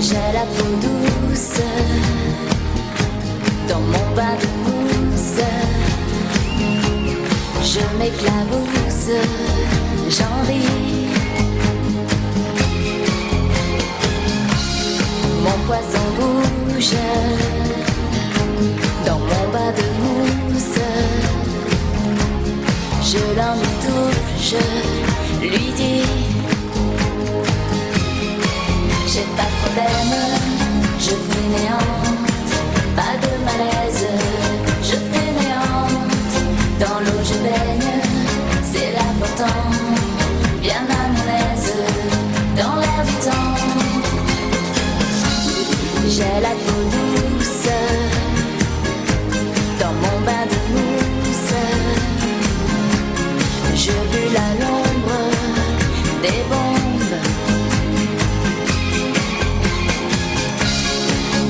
J'ai la peau douce dans mon bain de mousse. Je m'éclabousse, j'en ris. Mon poisson bouge dans mon bain de mousse. Je l'emmitoufle, je lui dis: j'ai pas de problème, je fainéante, pas de malaise, je fainéante. Dans l'eau je baigne, c'est l'important, bien à mon aise, dans l'air du temps. J'ai la peau douce dans mon bain de mousse. Je bulle à l'ombre des bombes.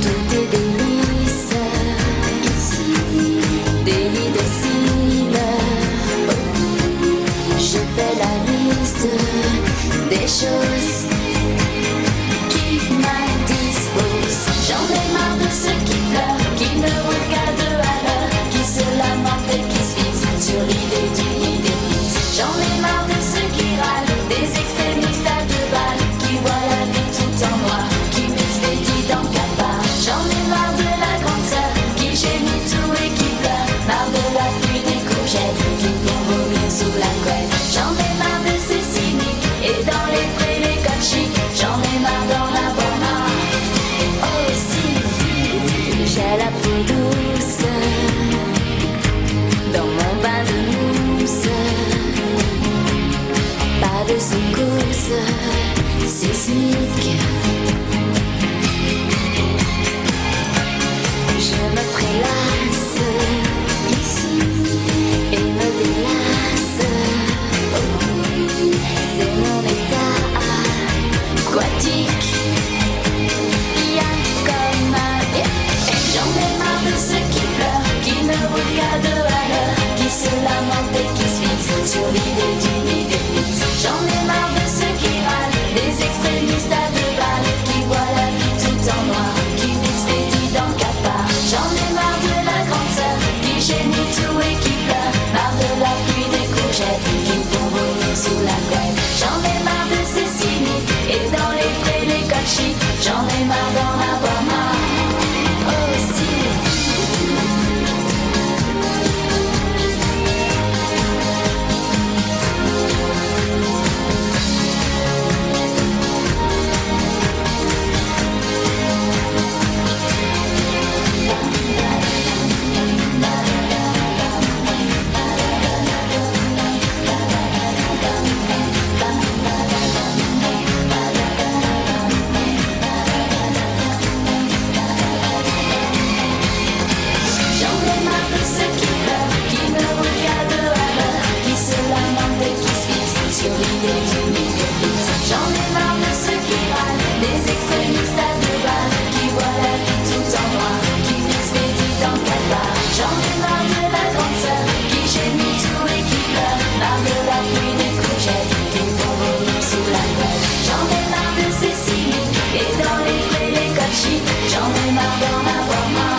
Tout est délice ici, délit de cils. Je fais la liste des choses qui m'indisposent. J'en ai marre de ceux qui pleurent, qui me regardent à l'heure, qui se lamentent et qui se fixent sur l'idée d'une idée fixe. J'en ai marre de ceux qui râlent, des extrémistes à deux balles, qui voient la vie tout en noir, qui m'expédient dans cafard. J'en ai marre de la grande sœur, qui gémit tout et qui pleure, marre de la pluie des courgettes, qui font vomir sous la couette. J'en ai marre de ces cyniques, et dans les prés les codes chics, j'en ai marre d'en avoir marre. Oh si, j'ai la peau douce dans mon bain de mousse. Pas de secousse sismique. Je me prélasse ici et me délasse. C'est mon état aquatique. Bien comme un bien. J'en ai marre de ceux qui pleurent, qui me regardent à l'heure, qui se lamentent et qui se fixent sur l'idée d'une idée fixe. J'en ai marre de ceux qui râlent, des extrémistes à deux balles, qui voient la vie tout en noir, qui m'expédient dans le cafard. J'en ai marre de la grande sœur, qui gémit tout et qui pleure, marre de la pluie des courgettes, qui me font vomir sous la couette. J'en ai marre de ces cyniques, et dans les prés les codes chics, j'en ai marre d'en avoir marre. Oh si. J'en ai marre de ceux qui pleurent, qui me regardent à l'heure, qui se lamentent et qui se fixent sur l'idée d'une idée fixe. J'en ai marre de ceux qui râlent, des extrémistes à deux balles, qui voient la vie tout en noir, qui m'expédient dans le cafard. J'en ai marre de la grande sœur, qui gémit tout et qui pleure, marre de la pluie des courgettes, qui me font vomir sous la couette. J'en ai marre de ces cyniques, et dans les prés les codes chics, j'en ai marre d'en avoir marre.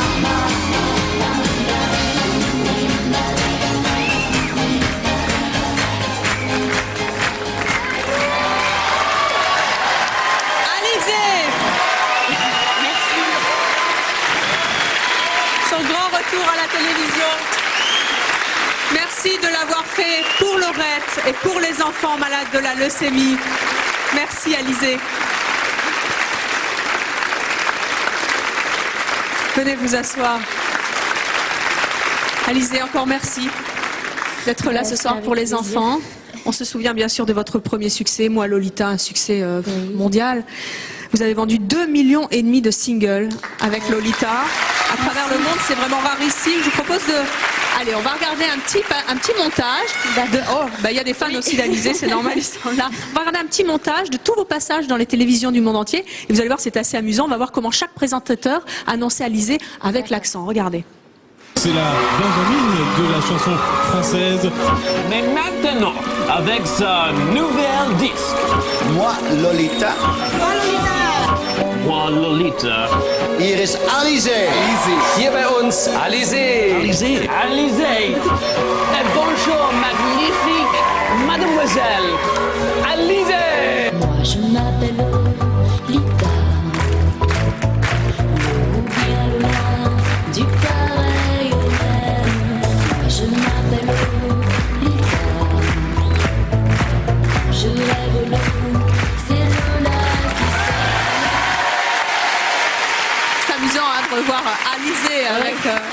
Son grand retour à la télévision. Merci de l'avoir fait pour Laurette et pour les enfants malades de la leucémie. Merci Alizée. Venez vous asseoir. Alizée, encore merci d'être là ce soir pour les enfants. On se souvient bien sûr de votre premier succès, Moi Lolita, un succès mondial. Vous avez vendu 2,5 millions de singles avec Lolita à travers le monde. C'est vraiment rarissime. Je vous propose de... Allez, on va regarder un petit montage. Il y a des fans aussi d'Alizée, c'est normal, ils sont là. On va regarder un petit montage de tous vos passages dans les télévisions du monde entier. Et vous allez voir, c'est assez amusant. On va voir comment chaque présentateur annonçait Alizée avec l'accent. Regardez. C'est la Benjamin de la chanson française. Mais maintenant, avec sa nouvelle disque. Moi Lolita. Moi Lolita. Hier ist Alizé. Hier bei uns, Alizé. Alizé. Alizé. Bonjour, magnifique mademoiselle. Alizé. Moi je m'appelle Lolita. Ou bien loin du pareil au même. Moi je m'appelle Lolita. Je rêve l'eau, c'est Lola qui C'est amusant de revoir Alizé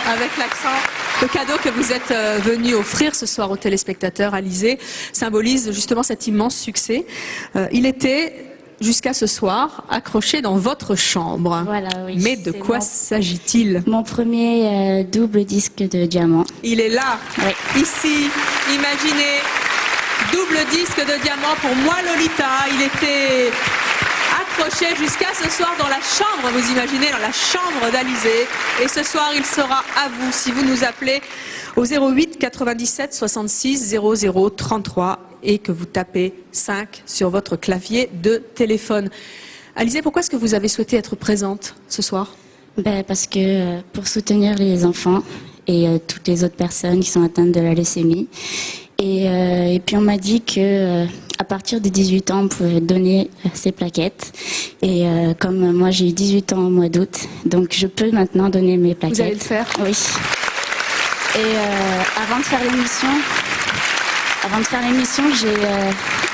avec l'accent. Le cadeau que vous êtes venu offrir ce soir aux téléspectateurs, Alizé, symbolise justement cet immense succès. Il était, jusqu'à ce soir, accroché dans votre chambre. Voilà, oui. Mais de quoi s'agit-il? Mon premier double disque de diamant. Il est là, Oui. ici, imaginez, double disque de diamant pour moi Lolita. Il était accroché jusqu'à ce soir dans la chambre, vous imaginez, dans la chambre d'Alizé. Et ce soir, il sera à vous si vous nous appelez au 08 97 66 00 33 et que vous tapez 5 sur votre clavier de téléphone. Alizé, pourquoi est-ce que vous avez souhaité être présente ce soir? Parce que pour soutenir les enfants et toutes les autres personnes qui sont atteintes de la leucémie. Et puis on m'a dit que à partir de 18 ans, on pouvait donner ces plaquettes. Et comme moi j'ai eu 18 ans au mois d'août, donc je peux maintenant donner mes plaquettes. Vous allez le faire? Oui. Et avant de faire l'émission,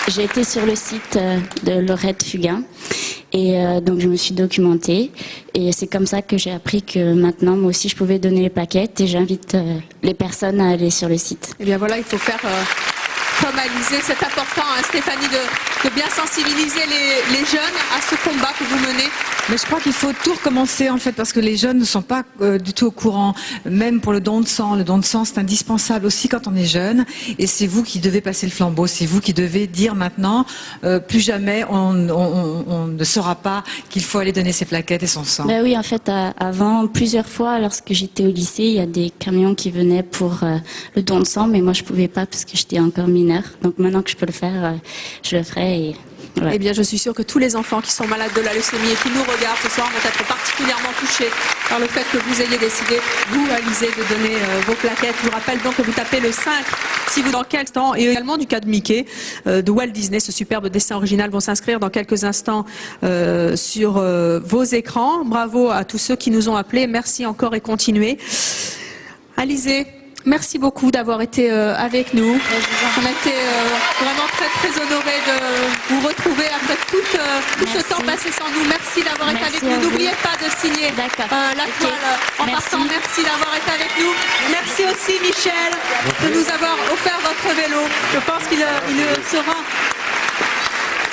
j'ai été sur le site de Laurette Fugain. Et donc je me suis documentée et c'est comme ça que j'ai appris que maintenant moi aussi je pouvais donner les plaquettes et j'invite les personnes à aller sur le site. Eh bien voilà, il faut faire comme Alizé. C'est important, hein, Stéphanie, de bien sensibiliser les jeunes à ce combat que vous menez. Mais je crois qu'il faut tout recommencer en fait parce que les jeunes ne sont pas du tout au courant, même pour le don de sang. Le don de sang c'est indispensable aussi quand on est jeune et c'est vous qui devez passer le flambeau, c'est vous qui devez dire maintenant plus jamais on ne saura pas qu'il faut aller donner ses plaquettes et son sang. Ben oui, en fait avant plusieurs fois lorsque j'étais au lycée, il y a des camions qui venaient pour le don de sang mais moi je pouvais pas parce que j'étais encore mineure. Donc maintenant que je peux le faire, je le ferai et voilà. Eh bien, je suis sûre que tous les enfants qui sont malades de la leucémie et qui nous regardent ce soir vont être particulièrement touchés par le fait que vous ayez décidé, vous, Alizé, de donner vos plaquettes. Je vous rappelle donc que vous tapez le 5 si vous dans quel temps, et également du cas de Mickey, de Walt Disney, ce superbe dessin original vont s'inscrire dans quelques instants sur vos écrans. Bravo à tous ceux qui nous ont appelés. Merci encore et continuez. Alizé, merci beaucoup d'avoir été avec nous. On a été vraiment très honorés de vous retrouver après tout ce temps passé sans nous. Merci d'avoir été avec nous. N'oubliez pas de signer la toile en partant. Merci d'avoir été avec nous. Merci aussi Michel de nous avoir offert votre vélo. Je pense qu'il sera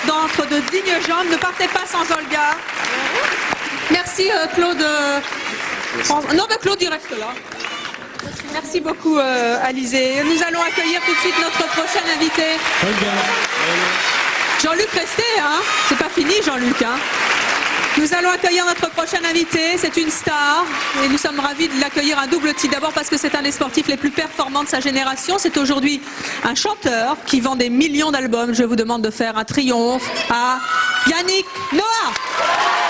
d'entre de dignes jambes. Ne partez pas sans Olga. Merci Claude. Non mais Claude il reste là. Merci beaucoup Alizé. Nous allons accueillir tout de suite notre prochain invité. Jean-Luc, restez, hein. C'est pas fini Jean-Luc, hein. Nous allons accueillir notre prochain invité, c'est une star et nous sommes ravis de l'accueillir un double titre. D'abord parce que c'est un des sportifs les plus performants de sa génération. C'est aujourd'hui un chanteur qui vend des millions d'albums. Je vous demande de faire un triomphe à Yannick Noah.